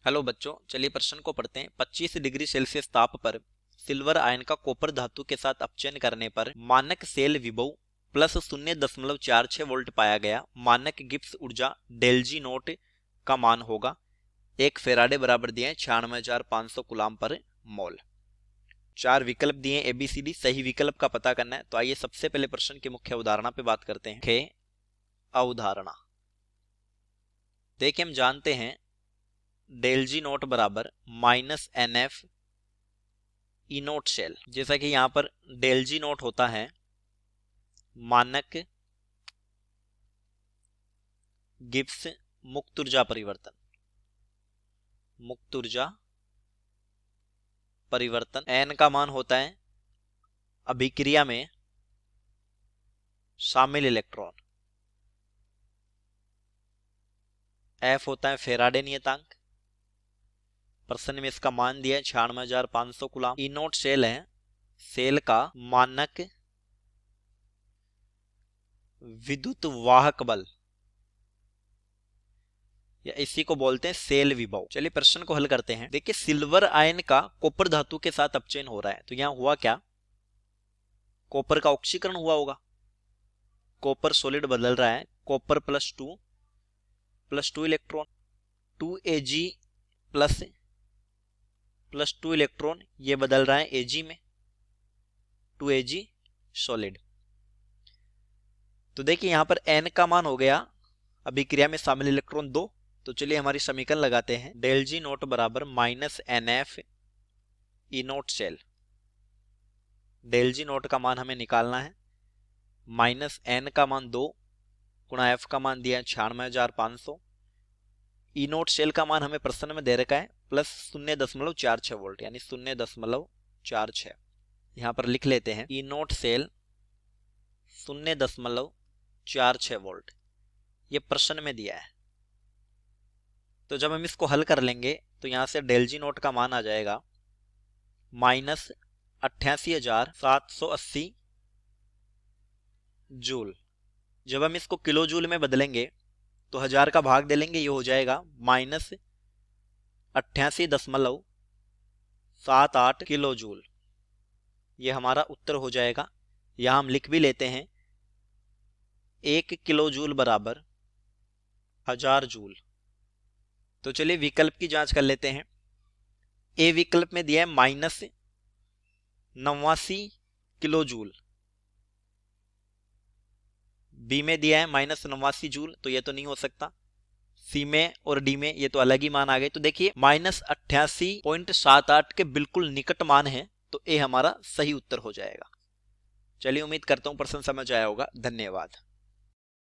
Hello बच्चों, चलिए प्रश्न को पढ़ते हैं। 25 डिग्री सेल्सियस ताप पर सिल्वर आयन का कॉपर धातु के साथ अपचयन करने पर मानक सेल विभव प्लस 0.46 वोल्ट पाया गया। मानक गिब्स ऊर्जा डेल्जी नोट का मान होगा। एक फेराडे बराबर दिए 96,500 कूलाम पर मोल। चार विकल्प दिए ABCD, सही विकल्प का पता करना है। तो आइए सबसे पहले प्रश्न की मुख्य अवधारणा पे बात करते हैं। मुख्य अवधारणा देखिए, हम जानते हैं डेल्जी नोट बराबर -NF ई नोट शेल। जैसा कि यहां पर डेल्जी नोट होता है मानक गिब्स मुक्त ऊर्जा परिवर्तन, मुक्त ऊर्जा परिवर्तन। एन का मान होता है अभिक्रिया में शामिल इलेक्ट्रॉन। एफ होता है फेराडे नियतांक। प्रश्न में इसका मान दिया है 96,500 कूलाम। ई नोट शेल है सेल का मानक विद्युत वाहक बल, या इसी को बोलते हैं सेल विभव। चलिए प्रश्न को हल करते हैं। देखिए, सिल्वर आयन का कॉपर धातु के साथ अपचयन हो रहा है। तो यहां हुआ क्या, कॉपर का ऑक्सीकरण हुआ होगा। कॉपर सॉलिड बदल रहा है, कॉपर +2 इलेक्ट्रॉन, 2Ag +2 इलेक्ट्रॉन, ये बदल रहा है Ag में, 2Ag सॉलिड। तो देखिए यहां पर N का मान हो गया अभिक्रिया में शामिल इलेक्ट्रॉन 2। तो चलिए हमारी समीकरण लगाते हैं। डेल जी नोट बराबर -NF ई नोट शेल। डेल जी नोट का मान हमें निकालना है। -N का मान 2 गुणा F का मान दिया है 96,500। ई नोट शेल का मान हमें प्रश्न में दे रखा है +0.46 वोल्ट, यानी 0.46। यहां पर लिख लेते हैं ई नोट शेल 0.46 वोल्ट, ये प्रश्न में दिया है। तो जब हम इसको हल कर लेंगे तो यहां से डेल जी नोट का मान आ जाएगा -88,780 जूल। जब हम इसको किलो जूल में बदलेंगे तो 1000 का भाग दे लेंगे, ये हो जाएगा -88.78 किलो जूल। ये हमारा उत्तर हो जाएगा। यहां हम लिख भी लेते हैं 1 किलो जूल बराबर 1000 जूल। तो चलिए विकल्प की जांच कर लेते हैं। ए विकल्प में दिया है -89 किलो जूल, बी में दिया है -89 जूल, तो ये तो नहीं हो सकता। सी में और डी में ये तो अलग ही मान आ गए। तो देखिए -88.78 के बिल्कुल निकट मान है, तो ए हमारा सही उत्तर हो जाएगा। चलिए उम्मीद करता हूं प्रश्न समझ आया होगा। धन्यवाद।